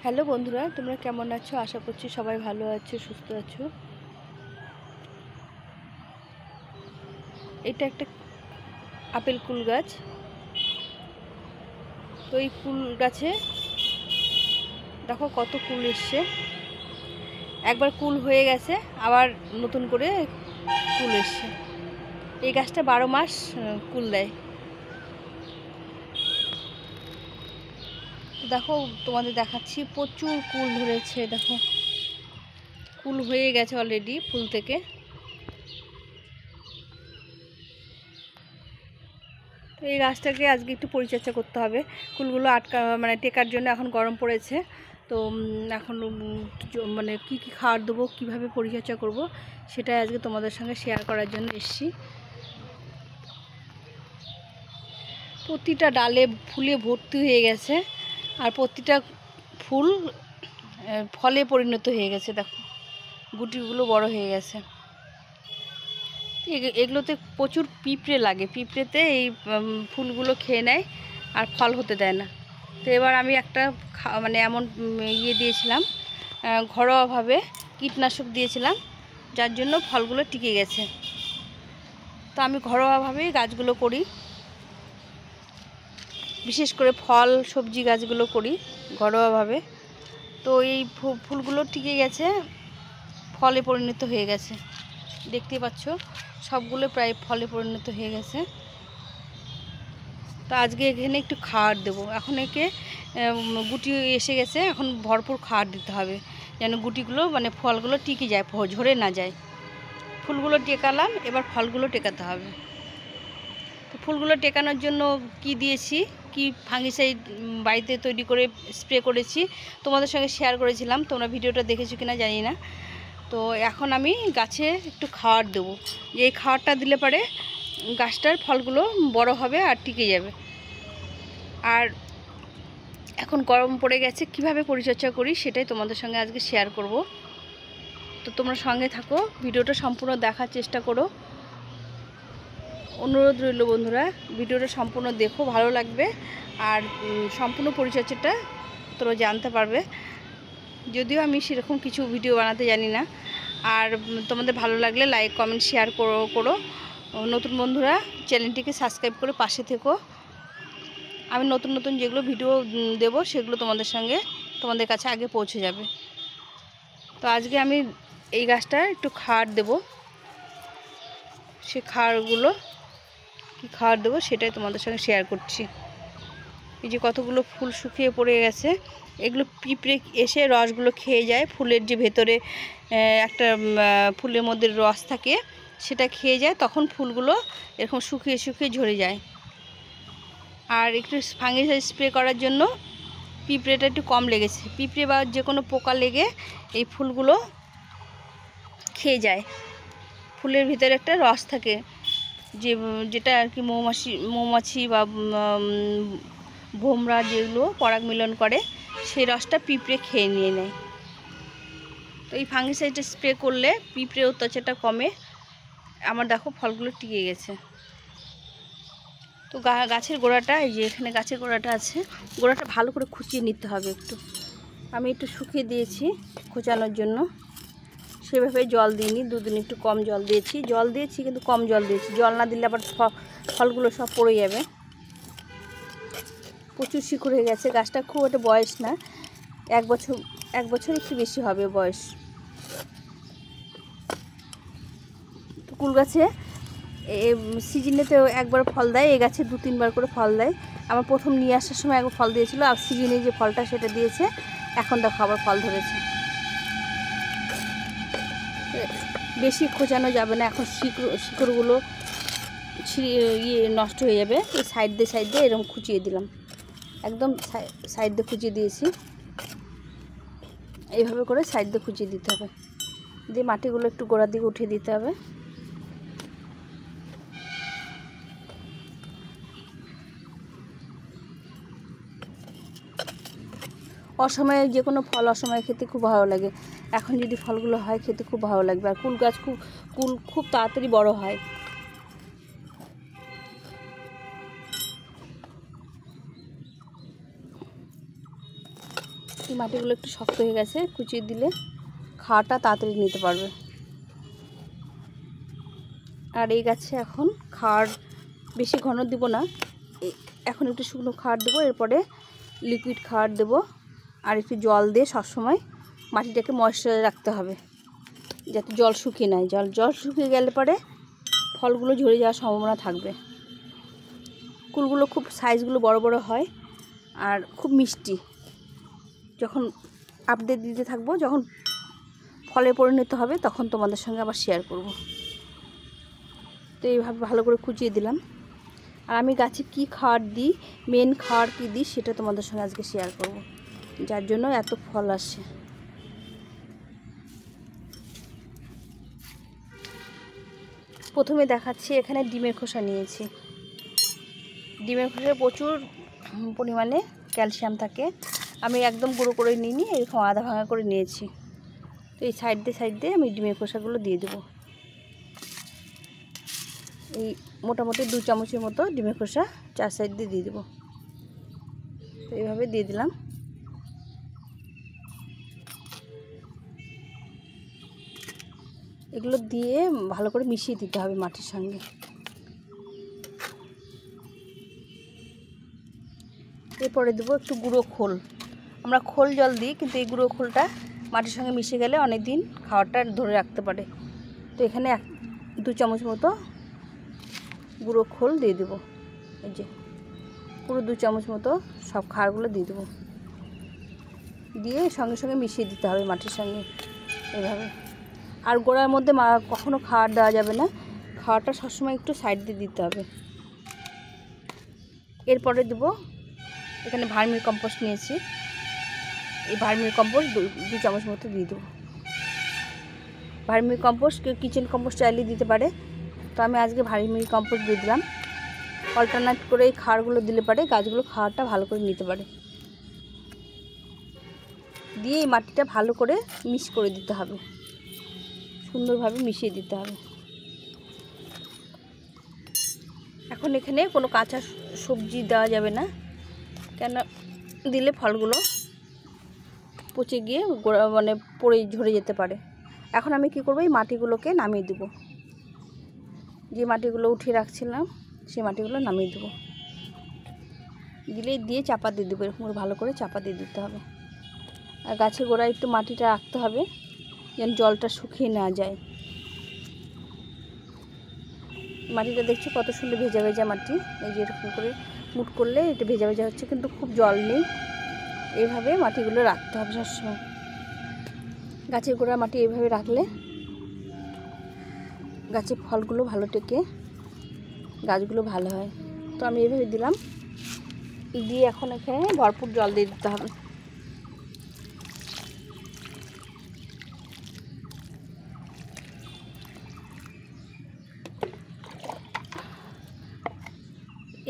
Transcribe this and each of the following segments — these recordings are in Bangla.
হ্যালো বন্ধুরা, তোমরা কেমন আছো? আশা করছি সবাই ভালো আছো, সুস্থ আছো। এটা একটা আপেল কুল গাছ। তো এই কুল গাছে দেখো কত কুল এসছে। একবার কুল হয়ে গেছে, আবার নতুন করে কুল এসছে। এই গাছটা 12 মাস কুল দেয়। দেখো তোমাদের দেখাচ্ছি, প্রচুর কুল ধরেছে। দেখো কুল হয়ে গেছে অলরেডি ফুল থেকে। তো এই গাছটাকে আজকে একটু পরিচর্যা করতে হবে। কুলগুলো টেকার জন্য এখন গরম পড়েছে। তো এখন মানে কি খাবার দেবো, কীভাবে পরিচর্যা করব, সেটাই আজকে তোমাদের সঙ্গে শেয়ার করার জন্য এসেছি। প্রতিটা ডালে ফুলে ভর্তি হয়ে গেছে, আর প্রতিটা ফুল ফলে পরিণত হয়ে গেছে। দেখো গুটিগুলো বড় হয়ে গেছে। এগুলোতে প্রচুর পিঁপড়ে লাগে। পিঁপড়েতে এই ফুলগুলো খেয়ে নেয় আর ফল হতে দেয় না। তো এবার আমি একটা এমন দিয়েছিলাম, ঘরোয়াভাবে কীটনাশক দিয়েছিলাম, যার জন্য ফলগুলো টিকে গেছে। তো আমি ঘরোয়াভাবেই গাছগুলো করি, বিশেষ করে ফল সবজি গাছগুলো করি ঘরোয়াভাবে। তো এই ফুলগুলো টিকে গেছে, ফলে পরিণত হয়ে গেছে। দেখতে পাচ্ছ সবগুলো প্রায় ফলে পরিণত হয়ে গেছে। তো আজকে এখানে একটু খাবার দেবো। এখন একে গুটি এসে গেছে, এখন ভরপুর খাবার দিতে হবে, যেন গুটিগুলো ফলগুলো টিকে যায়, ঝরে না যায়। ফুলগুলো টেকালাম, এবার ফলগুলো টেকাতে হবে। তো ফুলগুলো টেকানোর জন্য কি দিয়েছি, কি ফাঙ্গিসাইড বাড়িতে তৈরি করে স্প্রে করেছি, তোমাদের সঙ্গে শেয়ার করেছিলাম। তোমরা ভিডিওটা দেখেছো কিনা জানি না। তো এখন আমি গাছে একটু খাবার দেবো। এই খাবারটা দিলে পরে গাছটার ফলগুলো বড় হবে আর টিকে যাবে। আর এখন গরম পড়ে গেছে, কিভাবে পরিচর্যা করি সেটাই তোমাদের সঙ্গে আজকে শেয়ার করব। তো তোমরা সঙ্গে থাকো, ভিডিওটা সম্পূর্ণ দেখার চেষ্টা করো। অনুরোধ রইল বন্ধুরা, ভিডিওটা সম্পূর্ণ দেখো, ভালো লাগবে। আর সম্পূর্ণ পরিচর্যাটা তোমরা জানতে পারবে। যদিও আমি সেরকম কিছু ভিডিও বানাতে জানি না। আর তোমাদের ভালো লাগলে লাইক কমেন্ট শেয়ার করো। নতুন বন্ধুরা চ্যানেলটিকে সাবস্ক্রাইব করে পাশে থেকো। আমি নতুন নতুন যেগুলো ভিডিও দেব সেগুলো তোমাদের কাছে আগে পৌঁছে যাবে। তো আজকে আমি এই গাছটা একটু খাবার দেব। সে খাবারগুলো কি খাবার দেবো সেটাই তোমাদের সঙ্গে শেয়ার করছি। এই যে কতগুলো ফুল শুকিয়ে পড়ে গেছে, এগুলো পিঁপড়ে এসে রসগুলো খেয়ে যায়। ফুলের যে ভেতরে একটা ফুলের মধ্যে রস থাকে, সেটা খেয়ে যায়, তখন ফুলগুলো এরকম শুকিয়ে শুকিয়ে ঝরে যায়। আর একটু ফাঙ্গিসাইড স্প্রে করার জন্য পিঁপড়েটা একটু কম লেগেছে। পিঁপড়ে বা যে কোনো পোকা লেগে এই ফুলগুলো খেয়ে যায়। ফুলের ভিতরে একটা রস থাকে, যেটা আর কি মৌমাছি বা ভোমরা যেগুলো পরাগ মিলন করে, সেই রসটা পিঁপড়ে খেয়ে নিয়ে নেয়। তো এই ফাঙ্গিসাইডটা স্প্রে করলে পিঁপড়ে অত্যাচারটা কমে। আমার দেখো ফলগুলো টিকে গেছে। তো গাছের গোড়াটা, এই যে এখানে গাছের গোড়াটা আছে, গোড়াটা ভালো করে খুঁচিয়ে নিতে হবে একটু। আমি একটু শুকিয়ে দিয়েছি খোঁচানোর জন্য, সেভাবে জল দিইনি, দুদিন একটু কম জল দিয়েছি। কিন্তু কম জল দিয়েছি। জল না দিলে আবার ফলগুলো সব পড়ে যাবে। প্রচুর শিকড় হয়ে গেছে। গাছটা খুব একটা বয়স না, এক বছর একটু বেশি হবে বয়স। কুল গাছে সিজনেতেও একবার ফল দেয়, এই গাছে 2-3 বার করে ফল দেয়। আমার প্রথম নিয়ে আসার সময় একবার ফল দিয়েছিল, আর সিজনে যে ফলটা সেটা দিয়েছে। এখন দেখো আবার ফল ধরেছে। বেশি খোঁচানো যাবে না, এখন শিকড়গুলো নষ্ট হয়ে যাবে। এই সাইড দিয়ে এরকম খুঁচিয়ে দিলাম, একদম সাইড দিয়ে খুঁচিয়ে দিয়েছি। এইভাবে করে সাইড দিয়ে খুঁচিয়ে দিতে হবে, দিয়ে মাটিগুলো একটু গোড়ার দিকে উঠিয়ে দিতে হবে। অসময়ে যে কোনো ফল অসময়ে খেতে খুব ভালো লাগে। এখন যদি ফলগুলো হয় খেতে খুব ভালো লাগবে। আর কুল গাছ খুব তাড়াতাড়ি বড় হয়। এই মাটিগুলো একটু শক্ত হয়ে গেছে, কুচিয়ে দিলে খাওয়াটা তাড়াতাড়ি নিতে পারবে। আর এই গাছে এখন খাওয়ার বেশি ঘন দেব না, এখন একটু শুকনো খাওয়ার দেবো, এরপরে লিকুইড খাওয়ার দেবো। আর একটু জল দিয়ে সবসময় মাটিটাকে ময়েশ্চার রাখতে হবে, যাতে জল শুকিয়ে নেয়। জল শুকিয়ে গেলে পরে ফলগুলো ঝরে যাওয়ার সম্ভাবনা থাকবে। কুলগুলো খুব সাইজগুলো বড় বড় হয় আর খুব মিষ্টি। যখন আপডেট দিতে থাকবো, যখন ফলে পরিণত হবে তখন তোমাদের সঙ্গে আবার শেয়ার করব। তো এইভাবে ভালো করে কুচিয়ে দিলাম। আর আমি গাছে কি খাবার দিই, মেন খাবার কী দিই, সেটা তোমাদের সঙ্গে আজকে শেয়ার করব, যার জন্য এত ফল আসে। প্রথমে দেখাচ্ছি, এখানে ডিমের খোসা নিয়েছি। ডিমের খোসায় প্রচুর পরিমাণে ক্যালসিয়াম থাকে। আমি একদম গুঁড়ো করে নিইনি, এরকম আধা ভাঙা করে নিয়েছি। তো এই সাইড দিয়ে আমি ডিমের খোসাগুলো দিয়ে দেবো। এই মোটামুটি 2 চামচের মতো ডিমের খোসা 4 সাইড দিয়ে দেবো। তো এইভাবে দিয়ে দিলাম। এগুলো দিয়ে ভালো করে মিশিয়ে দিতে হবে মাটির সঙ্গে। এরপরে দেবো একটু গুঁড়ো খোল। আমরা খোল জল দিই, কিন্তু এই গুঁড়ো খোলটা মাটির সঙ্গে মিশে গেলে অনেক দিন খাবারটা ধরে রাখতে পারে। তো এখানে 2 চামচ মতো গুঁড়ো খোল দিয়ে দেবো। এই যে পুরো 2 চামচ মতো সব খাবারগুলো দিয়ে দেবো, দিয়ে সঙ্গে সঙ্গে মিশিয়ে দিতে হবে মাটির সঙ্গে এভাবে। আর গোড়ার মধ্যে কখনো খাবার দেওয়া যাবে না, খাওয়াটা সবসময় একটু সাইড দিয়ে দিতে হবে। এরপরে দেবো, এখানে ভার্মি কম্পোস্ট নিয়েছি, এই ভার্মি কম্পোস্ট 2 চামচ মতো দিয়ে দেবো। ভার্মি কম্পোস্ট কেউ কিচেন কম্পোস্ট চাইলে দিতে পারে, তো আমি আজকে ভার্মি কম্পোস্ট দিয়ে দিলাম। অল্টারনেট করে এই খাবারগুলো দিলে পারে গাছগুলো খাবারটা ভালো করে নিতে পারে। দিয়ে এই মাটিটা ভালো করে মিক্স করে দিতে হবে, সুন্দরভাবে মিশিয়ে দিতে হবে। এখন এখানে কোনো কাঁচা সবজি দেওয়া যাবে না, কেন দিলে ফলগুলো পচে গিয়ে মানে পড়ে ঝরে যেতে পারে। এখন আমি কি করব, এই মাটিগুলোকে নামিয়ে দেবো। যে মাটিগুলো উঠিয়ে রাখছিলাম সেই মাটিগুলো নামিয়ে দেবো, দিয়ে চাপা দিয়ে দেবো। এরকম ভালো করে চাপা দিয়ে দিতে হবে। আর গাছের গোড়ায় একটু মাটিটা রাখতে হবে, যেন জলটা শুকিয়ে না যায়। মাটিটা দেখছি কত সুন্দর ভেজা ভেজা মাটি। এই যে এরকম করে মুট করলে এটা ভেজা ভেজা হচ্ছে, কিন্তু খুব জল নেই। এইভাবে মাটিগুলো রাখতে হবে সবসময়। গাছের গোড়ার মাটি এইভাবে রাখলে গাছের ফলগুলো ভালো টেকে, গাছগুলো ভালো হয়। তো আমি এইভাবে দিলাম, দিয়ে এখন এখানে ভরপুর জল দিয়ে দিতে হবে।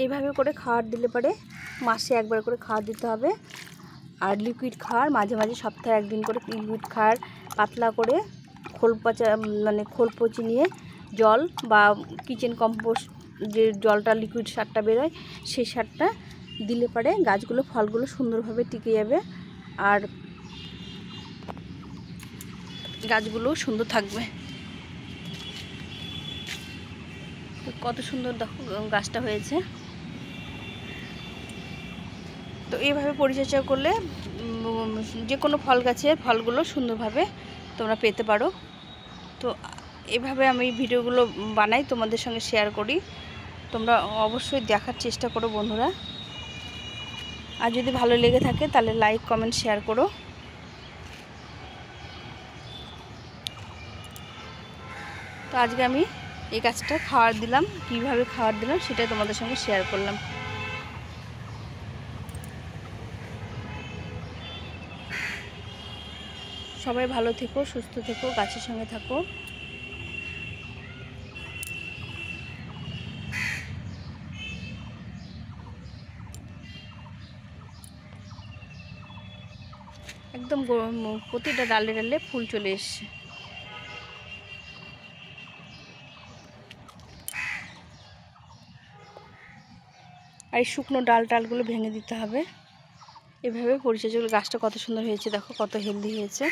এইভাবে করে খাবার দিলে পরে মাসে একবার করে খাবার দিতে হবে। আর লিকুইড খাবার মাঝে মাঝে সপ্তাহে 1 দিন করে লিকুইড খাবার পাতলা করে খোল পচা মানে খোল পচি নিয়ে জল বা কিচেন কম্পোস্ট যে জলটা লিকুইড সারটা বেরোয় সেই সারটা দিলে পরে গাছগুলো ফলগুলো সুন্দরভাবে টিকে যাবে আর গাছগুলো সুন্দর থাকবে। কত সুন্দর দেখো গাছটা হয়েছে। তো এইভাবে পরিচর্যা করলে যে কোনো ফল গাছের ফলগুলো সুন্দরভাবে তোমরা পেতে পারো। তো এভাবে আমি ভিডিওগুলো বানাই, তোমাদের সঙ্গে শেয়ার করি। তোমরা অবশ্যই দেখার চেষ্টা করো বন্ধুরা। আর যদি ভালো লেগে থাকে তাহলে লাইক কমেন্ট শেয়ার করো। তো আজকে আমি এই গাছটা খাবার দিলাম, কীভাবে খাবার দিলাম সেটাই তোমাদের সঙ্গে শেয়ার করলাম। সবাই ভালো থেকো, সুস্থ থেকো, গাছের সঙ্গে থাকো। একদম প্রতিটা ডালে ডালে ফুল চলে এসছে। আর এই শুকনো ডালগুলো ভেঙে দিতে হবে। এভাবে পরিচর্যা করলে গাছটা কত সুন্দর হয়েছে, দেখো কত হেলদি হয়েছে।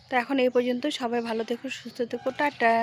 তো এখন এই পর্যন্ত, সবাই ভালো থেকো, সুস্থ থেকো, টাটা।